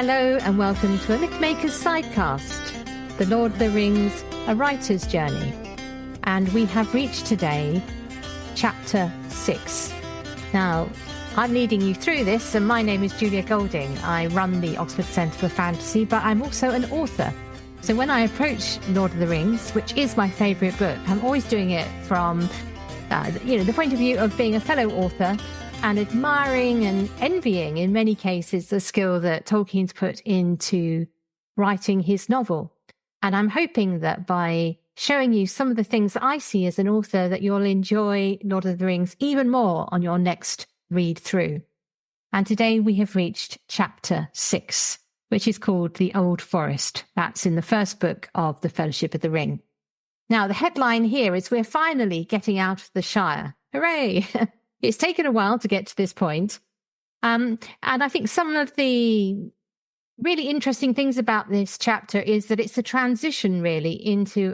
Hello and welcome to a Mythmaker's Sidecast, The Lord of the Rings, A Writer's Journey. And we have reached today Chapter 6. Now, I'm leading you through this, and my name is Julia Golding. I run the Oxford Centre for Fantasy, but I'm also an author. So when I approach Lord of the Rings, which is my favourite book, I'm always doing it from the point of view of being a fellow author and admiring and envying, in many cases, the skill that Tolkien's put into writing his novel. And I'm hoping that by showing you some of the things that I see as an author, that you'll enjoy Lord of the Rings even more on your next read through. And today we have reached Chapter 6, which is called The Old Forest. That's in the first book of the Fellowship of the Ring. Now, the headline here is we're finally getting out of the Shire. Hooray! It's taken a while to get to this point. And I think some of the really interesting things about this chapter is that it's a transition really into,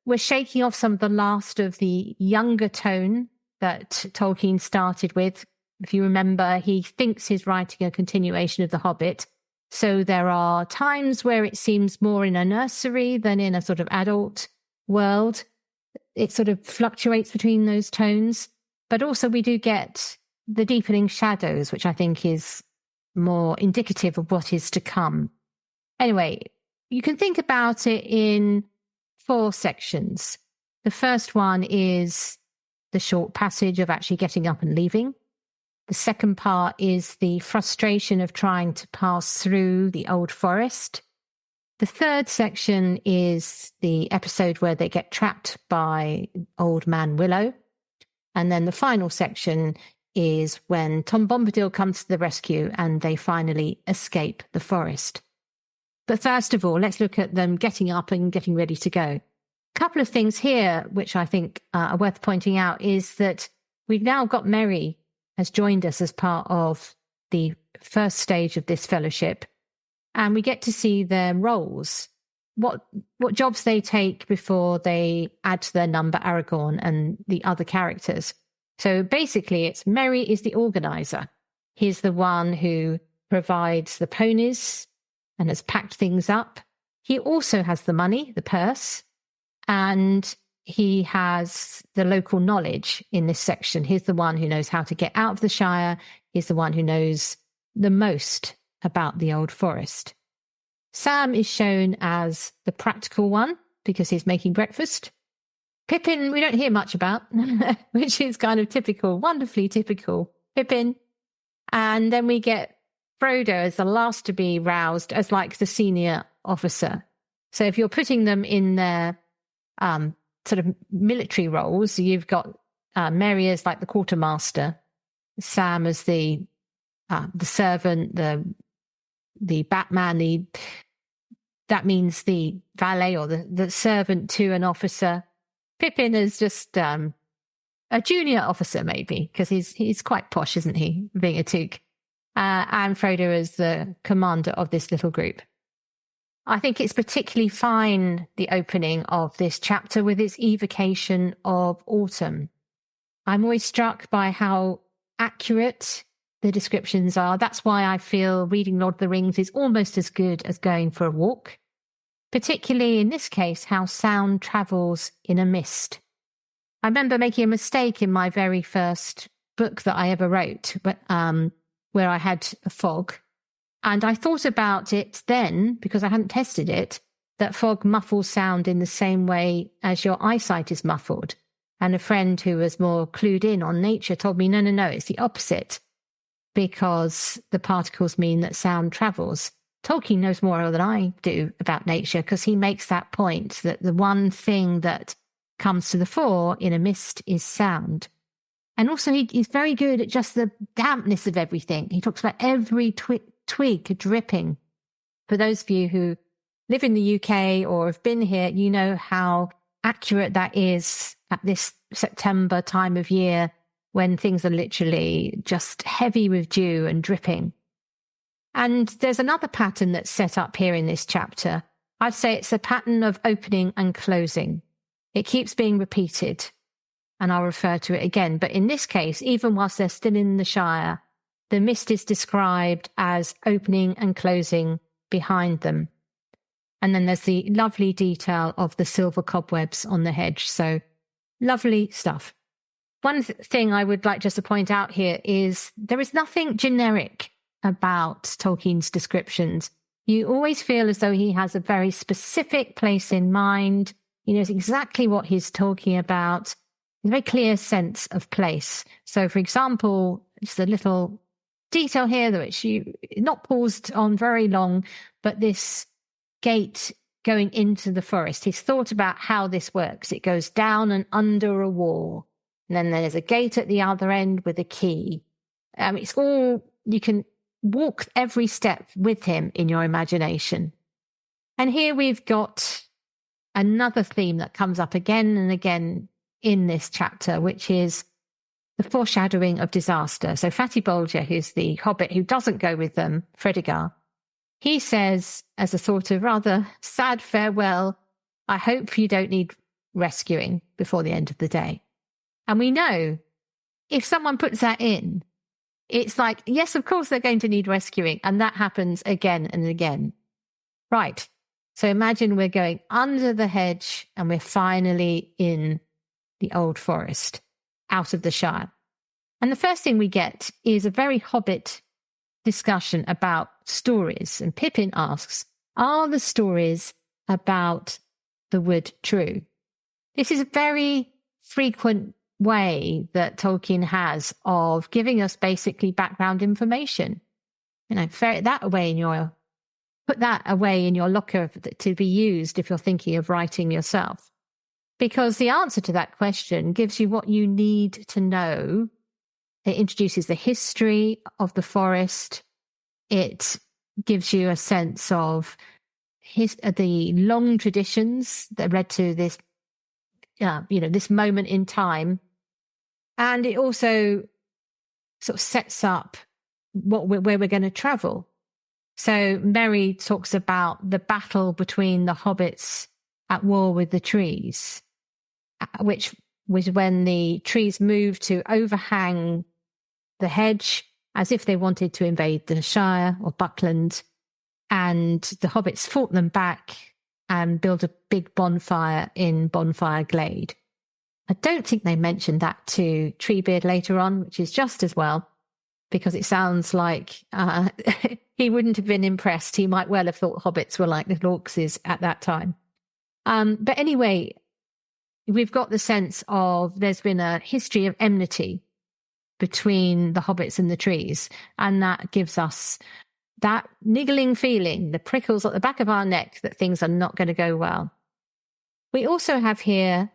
we're shaking off some of the last of the younger tone that Tolkien started with. If you remember, he thinks he's writing a continuation of The Hobbit. So there are times where it seems more in a nursery than in a sort of adult world. It sort of fluctuates between those tones. But also we do get the deepening shadows, which I think is more indicative of what is to come. Anyway, you can think about it in 4 sections. The first one is the short passage of actually getting up and leaving. The second part is the frustration of trying to pass through the Old Forest. The third section is the episode where they get trapped by Old Man Willow. And then the final section is when Tom Bombadil comes to the rescue and they finally escape the forest. But first of all, let's look at them getting up and getting ready to go. A couple of things here, which I think are worth pointing out, is that we've now got Merry has joined us as part of the first stage of this fellowship. And we get to see their roles, what jobs they take before they add to their number Aragorn and the other characters. So basically, it's Merry is the organizer. He's the one who provides the ponies and has packed things up. He also has the money, the purse, and he has the local knowledge in this section. He's the one who knows how to get out of the Shire. He's the one who knows the most about the Old Forest. Sam is shown as the practical one because he's making breakfast. Pippin, we don't hear much about, which is kind of typical, wonderfully typical Pippin. And then we get Frodo as the last to be roused as like the senior officer. So if you're putting them in their sort of military roles, you've got Merry as like the quartermaster, Sam as the servant, the Batman, that means the valet or the servant to an officer. Pippin is just a junior officer, maybe, because he's quite posh, isn't he, being a toque? And Frodo is the commander of this little group. I think it's particularly fine, the opening of this chapter, with its evocation of autumn. I'm always struck by how accurate the descriptions are. That's why I feel reading Lord of the Rings is almost as good as going for a walk, particularly in this case, how sound travels in a mist. I remember making a mistake in my very first book that I ever wrote, where I had a fog. And I thought about it then, because I hadn't tested it, that fog muffles sound in the same way as your eyesight is muffled. And a friend who was more clued in on nature told me, no, it's the opposite, because the particles mean that sound travels. Tolkien knows more than I do about nature, because he makes that point that the one thing that comes to the fore in a mist is sound. And also he's very good at just the dampness of everything. He talks about every twig dripping. For those of you who live in the UK or have been here, you know how accurate that is at this September time of year, when things are literally just heavy with dew and dripping. And there's another pattern that's set up here in this chapter. I'd say it's a pattern of opening and closing. It keeps being repeated, and I'll refer to it again. But in this case, even whilst they're still in the Shire, the mist is described as opening and closing behind them. And then there's the lovely detail of the silver cobwebs on the hedge. So lovely stuff. One thing I would like just to point out here is there is nothing generic about Tolkien's descriptions. You always feel as though he has a very specific place in mind. He knows exactly what he's talking about. A very clear sense of place. So, for example, just a little detail here that which you not paused on very long, but this gate going into the forest. He's thought about how this works. It goes down and under a wall. And then there's a gate at the other end with a key. It's all, you can walk every step with him in your imagination. And here we've got another theme that comes up again and again in this chapter, which is the foreshadowing of disaster. So Fatty Bolger, who's the hobbit who doesn't go with them, Fredegar, he says, as a sort of rather sad farewell, I hope you don't need rescuing before the end of the day. And we know if someone puts that in, it's like, yes, of course they're going to need rescuing. And that happens again and again. Right. So imagine we're going under the hedge and we're finally in the Old Forest, out of the Shire. And the first thing we get is a very Hobbit discussion about stories. And Pippin asks, are the stories about the wood true? This is a very frequent way that Tolkien has of giving us basically background information. You know, ferret that away in your, put that away in your locker to be used if you're thinking of writing yourself. Because the answer to that question gives you what you need to know. It introduces the history of the forest. It gives you a sense of the long traditions that led to this, this moment in time. And it also sort of sets up where we're going to travel. So Merry talks about the battle between the hobbits at war with the trees, which was when the trees moved to overhang the hedge as if they wanted to invade the Shire or Buckland. And the hobbits fought them back and built a big bonfire in Bonfire Glade. I don't think they mentioned that to Treebeard later on, which is just as well, because it sounds like he wouldn't have been impressed. He might well have thought hobbits were like little orcs at that time. But anyway, we've got the sense of there's been a history of enmity between the hobbits and the trees, and that gives us that niggling feeling, the prickles at the back of our neck that things are not going to go well. We also have here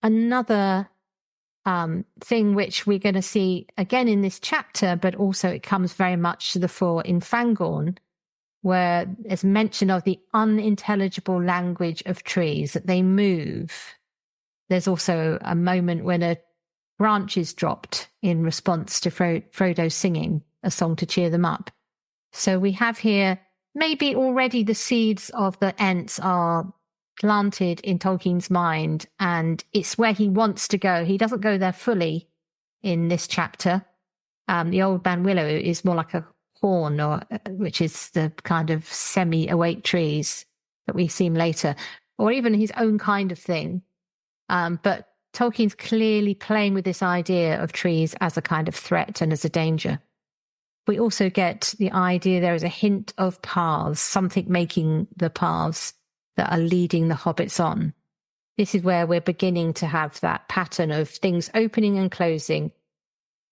another thing which we're going to see again in this chapter, but also it comes very much to the fore in Fangorn, where there's mention of the unintelligible language of trees, that they move. There's also a moment when a branch is dropped in response to Frodo singing a song to cheer them up. So we have here maybe already the seeds of the Ents are planted in Tolkien's mind, and it's where he wants to go. He doesn't go there fully in this chapter. The Old Man Willow is more like a horn, which is the kind of semi-awake trees that we see later, or even his own kind of thing. But Tolkien's clearly playing with this idea of trees as a kind of threat and as a danger. We also get the idea there is a hint of paths, something making the paths that are leading the hobbits on. This is where we're beginning to have that pattern of things opening and closing,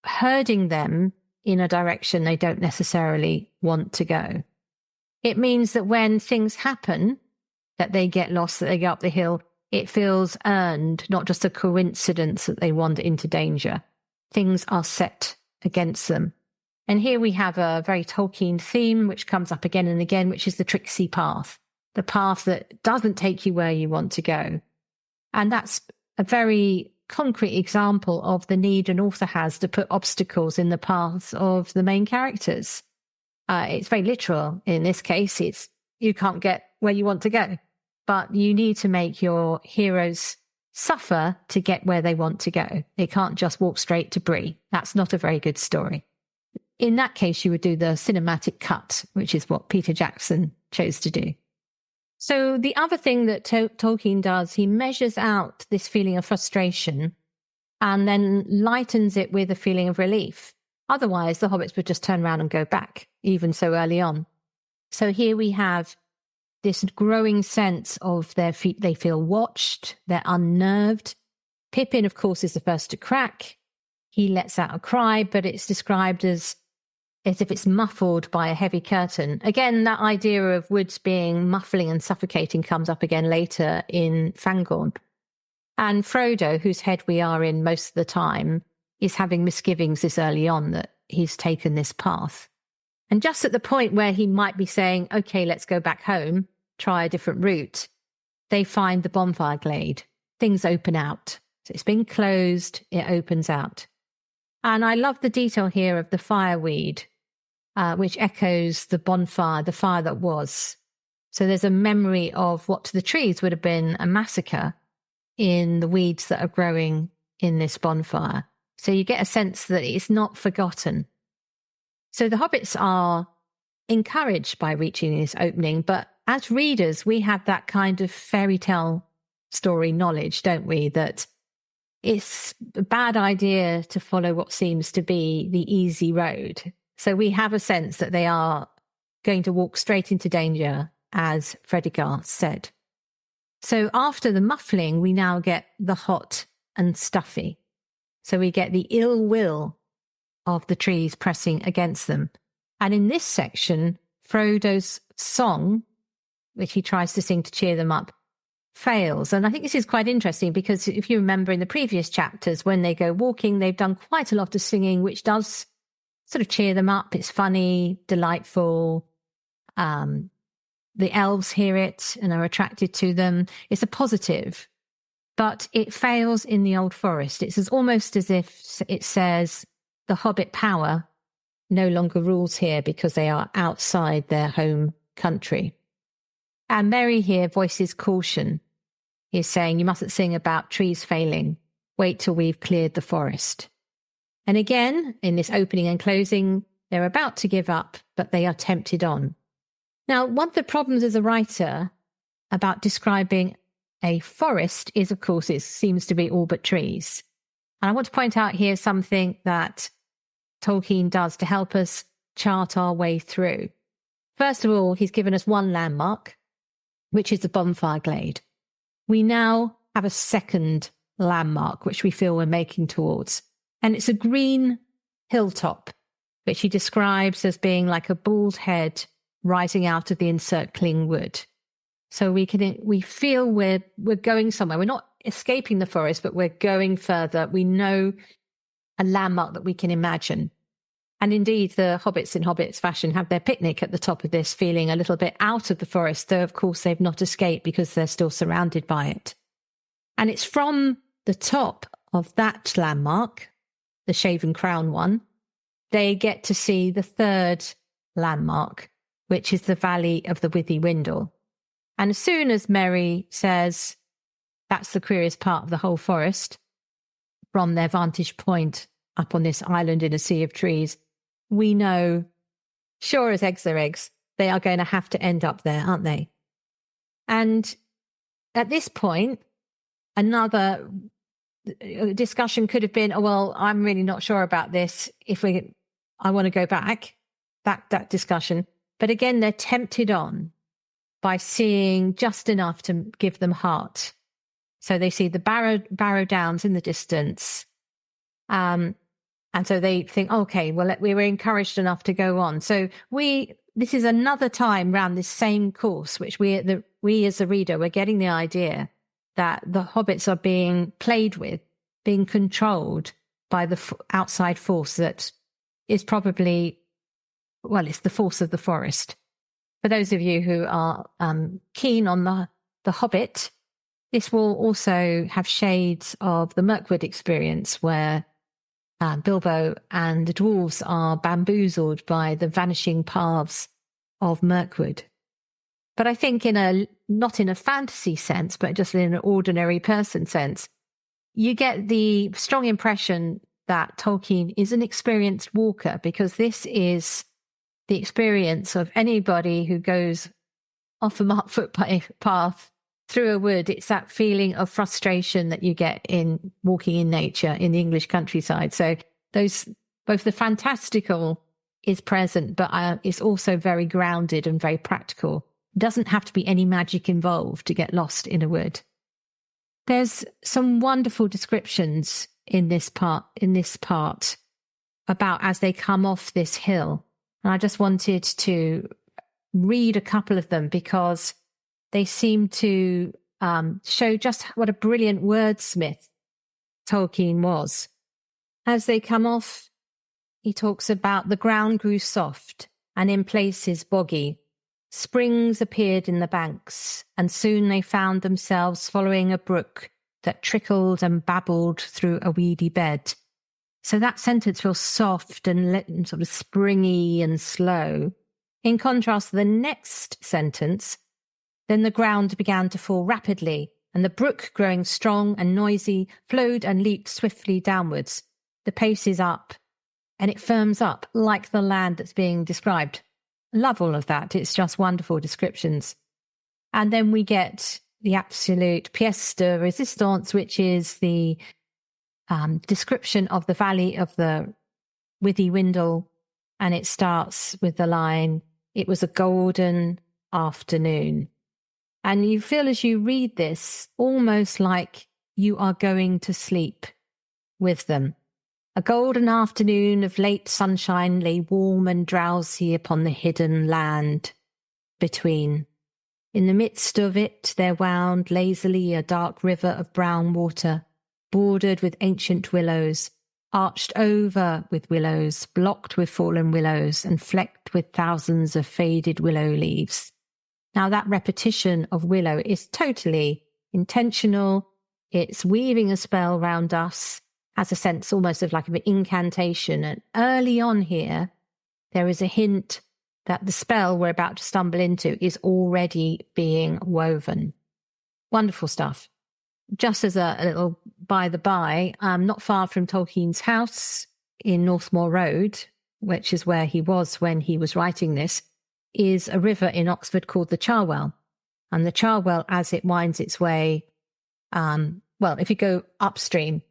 herding them in a direction they don't necessarily want to go. It means that when things happen, that they get lost, that they go up the hill, it feels earned, not just a coincidence that they wander into danger. Things are set against them. And here we have a very Tolkien theme, which comes up again and again, which is the tricksy path, the path that doesn't take you where you want to go. And that's a very concrete example of the need an author has to put obstacles in the paths of the main characters. It's very literal. In this case, it's you can't get where you want to go, but you need to make your heroes suffer to get where they want to go. They can't just walk straight to Bree. That's not a very good story. in that case, you would do the cinematic cut, which is what Peter Jackson chose to do. So the other thing that Tolkien does, he measures out this feeling of frustration and then lightens it with a feeling of relief. Otherwise, the hobbits would just turn around and go back, even so early on. So here we have this growing sense of they feel watched, they're unnerved. Pippin, of course, is the first to crack. He lets out a cry, but it's described as if it's muffled by a heavy curtain. Again, that idea of woods being muffling and suffocating comes up again later in Fangorn. And Frodo, whose head we are in most of the time, is having misgivings this early on that he's taken this path. And just at the point where he might be saying, okay, let's go back home, try a different route, they find the bonfire glade. Things open out. So it's been closed, it opens out. And I love the detail here of the fireweed, which echoes the bonfire, the fire that was. So there's a memory of what to the trees would have been a massacre in the weeds that are growing in this bonfire. So you get a sense that it's not forgotten. So the hobbits are encouraged by reaching this opening, but as readers, we have that kind of fairy tale story knowledge, don't we? That it's a bad idea to follow what seems to be the easy road. So we have a sense that they are going to walk straight into danger, as Fredegar said. So after the muffling, we now get the hot and stuffy. So we get the ill will of the trees pressing against them. And in this section, Frodo's song, which he tries to sing to cheer them up, fails. And I think this is quite interesting because if you remember in the previous chapters, when they go walking, they've done quite a lot of singing, which does sort of cheer them up. It's funny, delightful. The elves hear it and are attracted to them. It's a positive, but it fails in the Old Forest. It's almost as if it says the hobbit power no longer rules here because they are outside their home country. And Merry here voices caution. He's saying, you mustn't sing about trees failing. Wait till we've cleared the forest. And again, in this opening and closing, they're about to give up, but they are tempted on. Now, one of the problems as a writer about describing a forest is, of course, it seems to be all but trees. And I want to point out here something that Tolkien does to help us chart our way through. First of all, he's given us one landmark, which is the bonfire glade. We now have a second landmark, which we feel we're making towards. And it's a green hilltop, which he describes as being like a bald head rising out of the encircling wood. So we feel we're going somewhere. We're not escaping the forest, but we're going further. We know a landmark that we can imagine. And indeed, the hobbits in Hobbits fashion have their picnic at the top of this, feeling a little bit out of the forest, though, of course, they've not escaped because they're still surrounded by it. And it's from the top of that landmark, the Shaven Crown one, they get to see the third landmark, which is the Valley of the Withy Windle. And as soon as Merry says, that's the queerest part of the whole forest, from their vantage point up on this island in a sea of trees, we know, sure as eggs are eggs, they are going to have to end up there, aren't they? And at this point, another discussion could have been, oh, well, I'm really not sure about this. I want to go back, that discussion. But again, they're tempted on by seeing just enough to give them heart. So they see the Barrow Downs in the distance. And so they think, okay, well, we were encouraged enough to go on. So this is another time round this same course, which we as the reader, we're getting the idea that the hobbits are being played with, being controlled by the outside force that is probably, well, it's the force of the forest. For those of you who are keen on the Hobbit, this will also have shades of the Mirkwood experience where Bilbo and the dwarves are bamboozled by the vanishing paths of Mirkwood. But I think not in a fantasy sense, but just in an ordinary person sense, you get the strong impression that Tolkien is an experienced walker, because this is the experience of anybody who goes off a marked footpath through a wood. It's that feeling of frustration that you get in walking in nature in the English countryside. So both the fantastical is present, but it's also very grounded and very practical. It doesn't have to be any magic involved to get lost in a wood. There's some wonderful descriptions in this part about as they come off this hill. And I just wanted to read a couple of them because they seem to show just what a brilliant wordsmith Tolkien was. As they come off, he talks about the ground grew soft and in places boggy. Springs appeared in the banks, and soon they found themselves following a brook that trickled and babbled through a weedy bed. So that sentence feels soft and sort of springy and slow. In contrast to the next sentence, then the ground began to fall rapidly, and the brook, growing strong and noisy, flowed and leaped swiftly downwards. The pace is up, and it firms up like the land that's being described. Love all of that. It's just wonderful descriptions. And then we get the absolute pièce de résistance, which is the description of the valley of the Withy Windle. And it starts with the line, "It was a golden afternoon." And you feel as you read this almost like you are going to sleep with them. A golden afternoon of late sunshine lay warm and drowsy upon the hidden land between. In the midst of it there wound lazily a dark river of brown water, bordered with ancient willows, arched over with willows, blocked with fallen willows, and flecked with thousands of faded willow leaves. Now that repetition of willow is totally intentional. It's weaving a spell round us, has a sense almost of like an incantation. And early on here, there is a hint that the spell we're about to stumble into is already being woven. Wonderful stuff. Just as a little by the by, not far from Tolkien's house in Northmoor Road, which is where he was when he was writing this, is a river in Oxford called the Cherwell. And the Cherwell, as it winds its way, if you go upstream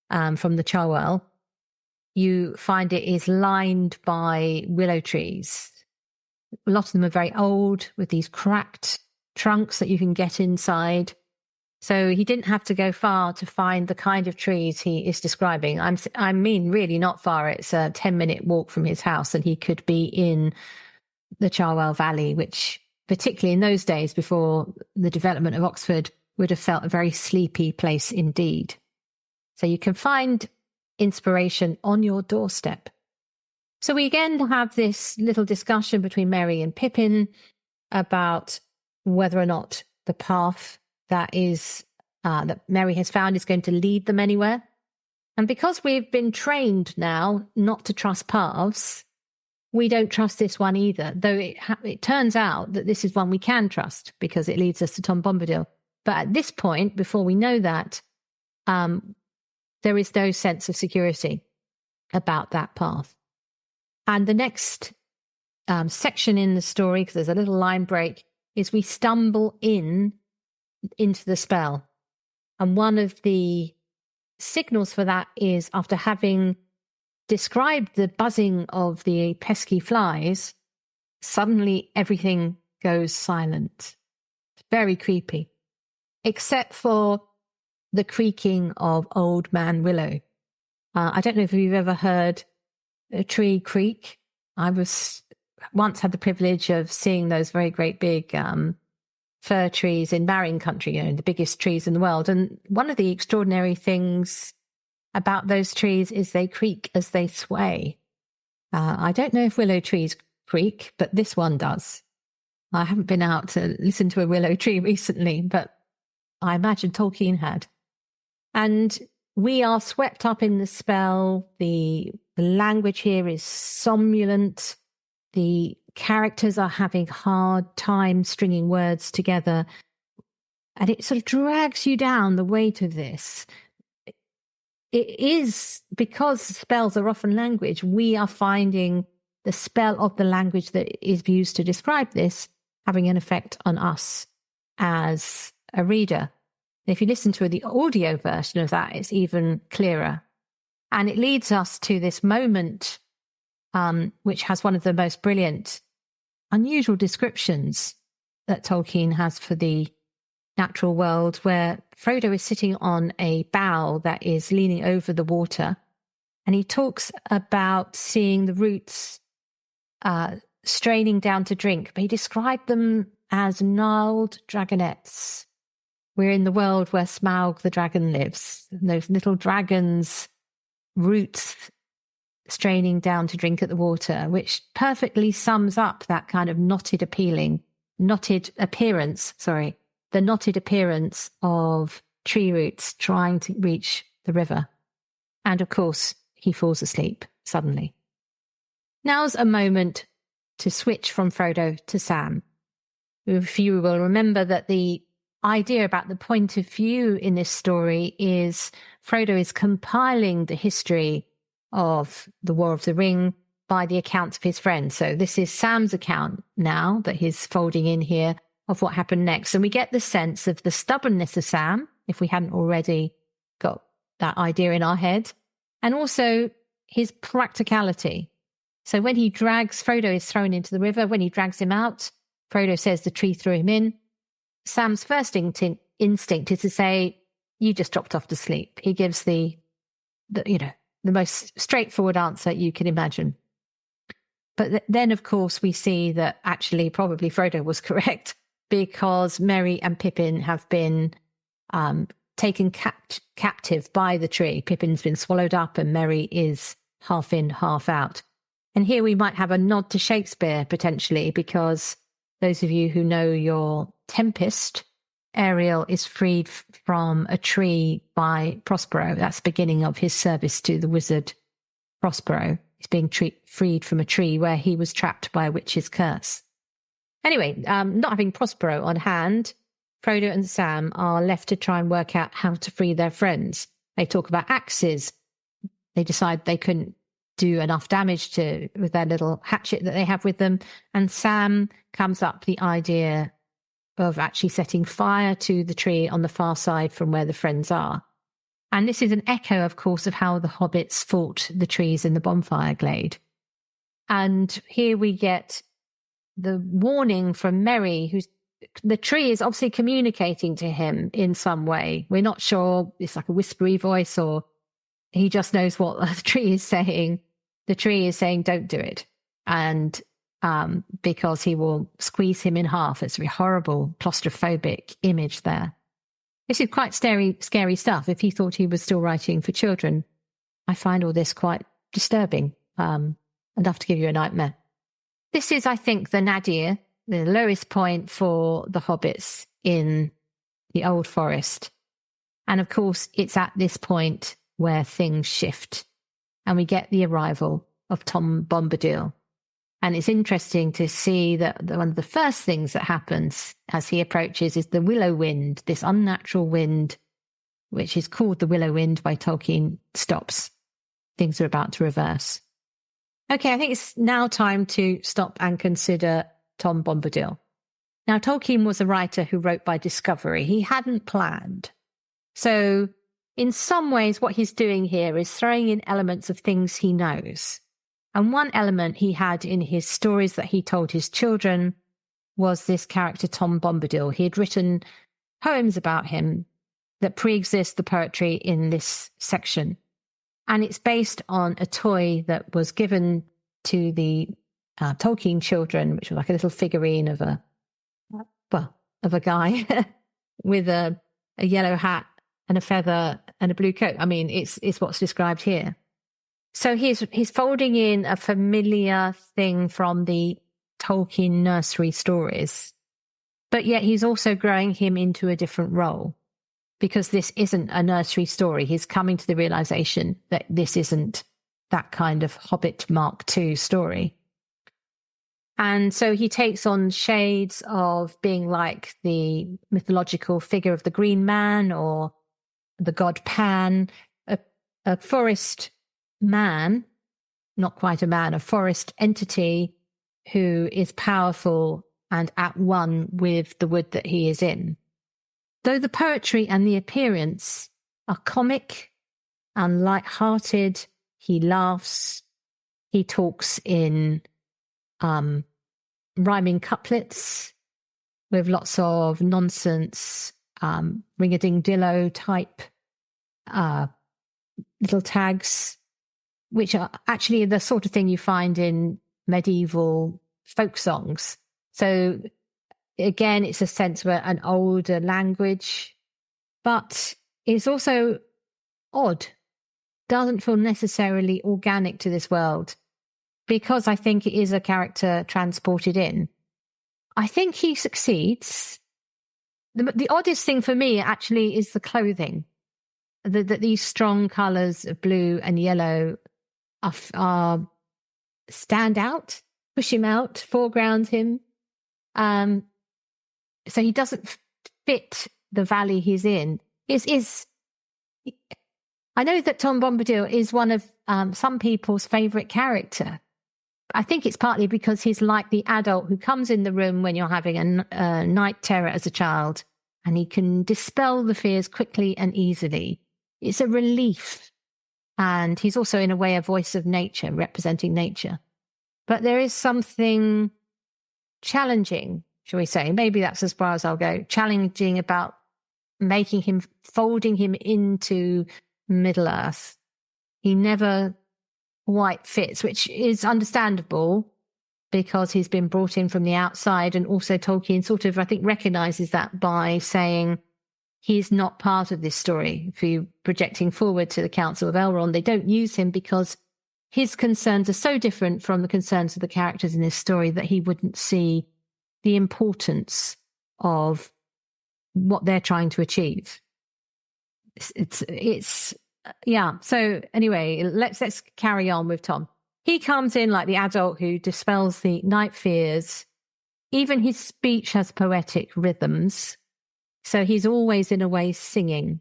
from the Cherwell, you find it is lined by willow trees. A lot of them are very old, with these cracked trunks that you can get inside. So he didn't have to go far to find the kind of trees he is describing. I mean, really not far. It's a 10-minute walk from his house, and he could be in the Cherwell Valley, which, particularly in those days before the development of Oxford, would have felt a very sleepy place indeed. So you can find inspiration on your doorstep. So we again have this little discussion between Merry and Pippin about whether or not the path that Merry has found is going to lead them anywhere. And because we've been trained now not to trust paths, we don't trust this one either, though it turns out that this is one we can trust because it leads us to Tom Bombadil. But at this point, before we know that, there is no sense of security about that path. And the next section in the story, because there's a little line break, is we stumble into the spell. And one of the signals for that is after having described the buzzing of the pesky flies, suddenly everything goes silent. It's very creepy, except for the creaking of Old Man Willow. I don't know if you've ever heard a tree creak. I once had the privilege of seeing those very great big fir trees in Marion country, the biggest trees in the world. And one of the extraordinary things about those trees is they creak as they sway. I don't know if willow trees creak, but this one does. I haven't been out to listen to a willow tree recently, but I imagine Tolkien had. And we are swept up in the spell. The language here is somnolent. The characters are having hard time stringing words together. And it sort of drags you down, the weight of this. it is, because spells are often language, we are finding the spell of the language that is used to describe this having an effect on us as a reader. If you listen to the audio version of that, it's even clearer. And it leads us to this moment, which has one of the most brilliant, unusual descriptions that Tolkien has for the natural world, where Frodo is sitting on a bough that is leaning over the water. And he talks about seeing the roots straining down to drink, but he described them as gnarled dragonets. We're in the world where Smaug the dragon lives. And those little dragons' roots straining down to drink at the water, which perfectly sums up that kind of knotted appearance of tree roots trying to reach the river. And of course, he falls asleep suddenly. Now's a moment to switch from Frodo to Sam. If you will remember that the idea about the point of view in this story is Frodo is compiling the history of the War of the Ring by the accounts of his friends. So this is Sam's account now that he's folding in here of what happened next. And we get the sense of the stubbornness of Sam, if we hadn't already got that idea in our head, and also his practicality. So when he drags, Frodo is thrown into the river. When he drags him out, Frodo says the tree threw him in. Sam's first instinct is to say, you just dropped off to sleep. He gives the most straightforward answer you can imagine. But then, of course, we see that actually probably Frodo was correct, because Merry and Pippin have been taken captive by the tree. Pippin's been swallowed up and Merry is half in, half out. And here we might have a nod to Shakespeare, potentially, because those of you who know your Tempest, Ariel is freed from a tree by Prospero. That's the beginning of his service to the wizard Prospero. He's being freed from a tree where he was trapped by a witch's curse. Anyway, not having Prospero on hand, Frodo and Sam are left to try and work out how to free their friends. They talk about axes. They decide they couldn't do enough damage with their little hatchet that they have with them. And Sam comes up the idea of actually setting fire to the tree on the far side from where the friends are. And this is an echo, of course, of how the hobbits fought the trees in the bonfire glade. And here we get the warning from Merry, the tree is obviously communicating to him in some way. We're not sure, it's like a whispery voice, or he just knows what the tree is saying. The tree is saying, don't do it. And because he will squeeze him in half. It's a horrible claustrophobic image there. This is quite scary stuff. If he thought he was still writing for children, I find all this quite disturbing, enough to give you a nightmare. This is, I think, the nadir, the lowest point for the hobbits in the Old Forest. And of course, it's at this point where things shift and we get the arrival of Tom Bombadil. And it's interesting to see that one of the first things that happens as he approaches is the willow wind, this unnatural wind, which is called the willow wind by Tolkien, stops. Things are about to reverse. Okay, I think it's now time to stop and consider Tom Bombadil. Now, Tolkien was a writer who wrote by discovery. He hadn't planned. So in some ways, what he's doing here is throwing in elements of things he knows. And one element he had in his stories that he told his children was this character, Tom Bombadil. He had written poems about him that pre-exist the poetry in this section. And it's based on a toy that was given to the Tolkien children, which was like a little figurine of a guy with a yellow hat and a feather and a blue coat. I mean, it's what's described here. So he's folding in a familiar thing from the Tolkien nursery stories, but yet he's also growing him into a different role, because this isn't a nursery story. He's coming to the realization that this isn't that kind of Hobbit Mark II story. And so he takes on shades of being like the mythological figure of the Green Man or the god Pan, a forest man, not quite a man, a forest entity who is powerful and at one with the wood that he is in. Though the poetry and the appearance are comic and light-hearted, he laughs, he talks in rhyming couplets with lots of nonsense, ring-a-ding-dillo type little tags, which are actually the sort of thing you find in medieval folk songs. So again, it's a sense of an older language, but it's also odd, doesn't feel necessarily organic to this world, because I think it is a character transported in. I think he succeeds. The oddest thing for me actually is the clothing. That these strong colours of blue and yellow are stand out, push him out, foreground him. So he doesn't fit the valley he's in. I know that Tom Bombadil is one of some people's favourite character. I think it's partly because he's like the adult who comes in the room when you're having a night terror as a child, and he can dispel the fears quickly and easily. It's a relief. And he's also, in a way, a voice of nature, representing nature. But there is something challenging, shall we say, maybe that's as far as I'll go, challenging about folding him into Middle-earth. He never quite fits, which is understandable because he's been brought in from the outside, and also Tolkien sort of, I think, recognises that by saying he's not part of this story. For you projecting forward to the Council of Elrond, they don't use him because his concerns are so different from the concerns of the characters in this story that he wouldn't see the importance of what they're trying to achieve. It's yeah. So anyway, let's carry on with Tom. He comes in like the adult who dispels the night fears. Even his speech has poetic rhythms. So he's always, in a way, singing.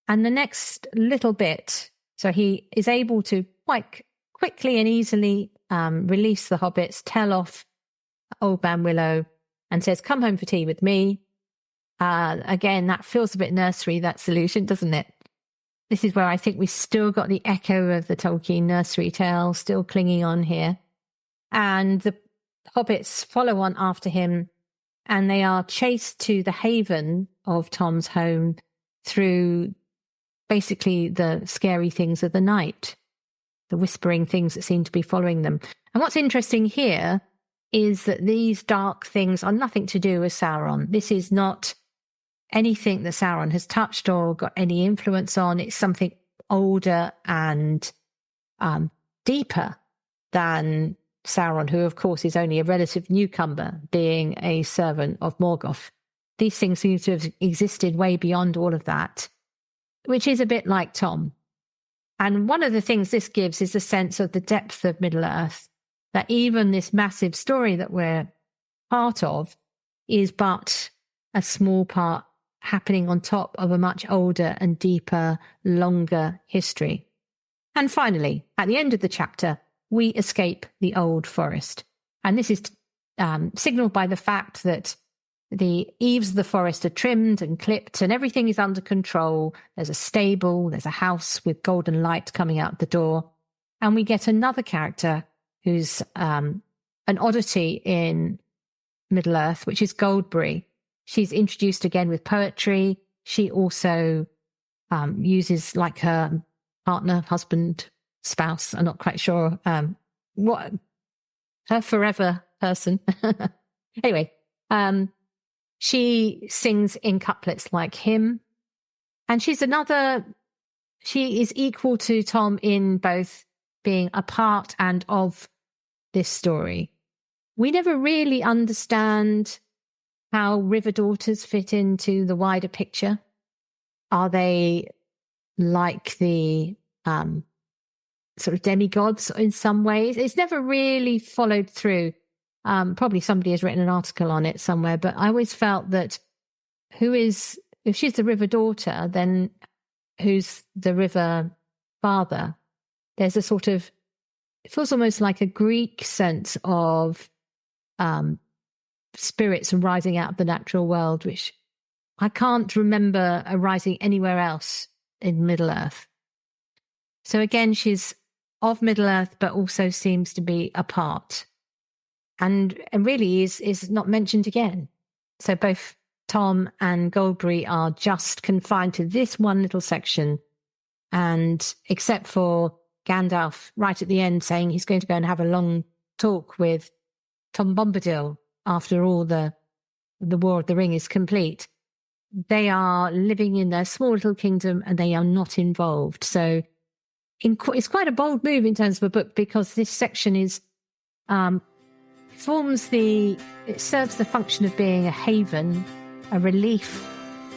And the next little bit, so he is able to quite quickly and easily release the hobbits, tell off Old Man Willow, and says, "Come home for tea with me." Again, that feels a bit nursery, that solution, doesn't it? This is where I think we've still got the echo of the Tolkien nursery tale still clinging on here. And the hobbits follow on after him, and they are chased to the haven of Tom's home through basically the scary things of the night, the whispering things that seem to be following them. And what's interesting here is that these dark things are nothing to do with Sauron. This is not anything that Sauron has touched or got any influence on. It's something older and deeper than Sauron, who, of course, is only a relative newcomer, being a servant of Morgoth. These things seem to have existed way beyond all of that, which is a bit like Tom. And one of the things this gives is a sense of the depth of Middle-earth, that even this massive story that we're part of is but a small part happening on top of a much older and deeper, longer history. And finally, at the end of the chapter, we escape the Old Forest. And this is signalled by the fact that the eaves of the forest are trimmed and clipped and everything is under control. There's a stable, there's a house with golden light coming out the door. And we get another character who's an oddity in Middle-earth, which is Goldberry. She's introduced again with poetry. She also uses, like her partner, husband, spouse, I'm not quite sure what, her forever person. Anyway, she sings in couplets like him. And she is equal to Tom in both being a part and of this story. We never really understand how river daughters fit into the wider picture. Are they like the sort of demigods in some ways? It's never really followed through. Probably somebody has written an article on it somewhere, but I always felt that if she's the river daughter, then who's the river father, there's a sort of, it feels almost like a Greek sense of spirits arising out of the natural world, which I can't remember arising anywhere else in Middle-earth. So again, she's of Middle-earth, but also seems to be apart. And really is not mentioned again. So both Tom and Goldberry are just confined to this one little section. And except for Gandalf right at the end saying he's going to go and have a long talk with Tom Bombadil after all the War of the Ring is complete, they are living in their small little kingdom and they are not involved. So it's quite a bold move in terms of a book, because this section is it serves the function of being a haven, a relief,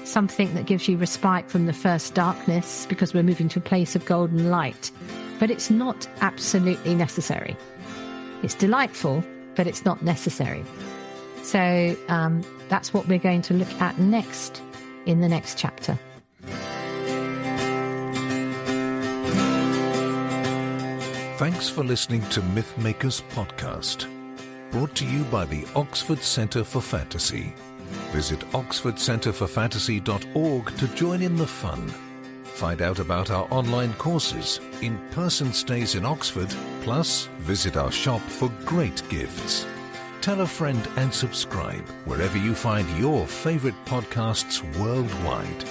something that gives you respite from the first darkness, because we're moving to a place of golden light. But it's not absolutely necessary. It's delightful, but it's not necessary. So that's what we're going to look at next in the next chapter. Thanks for listening to Mythmakers Podcast, brought to you by the Oxford Centre for Fantasy. Visit oxfordcenterforfantasy.org to join in the fun. Find out about our online courses, in-person stays in Oxford, plus visit our shop for great gifts. Tell a friend and subscribe wherever you find your favourite podcasts worldwide.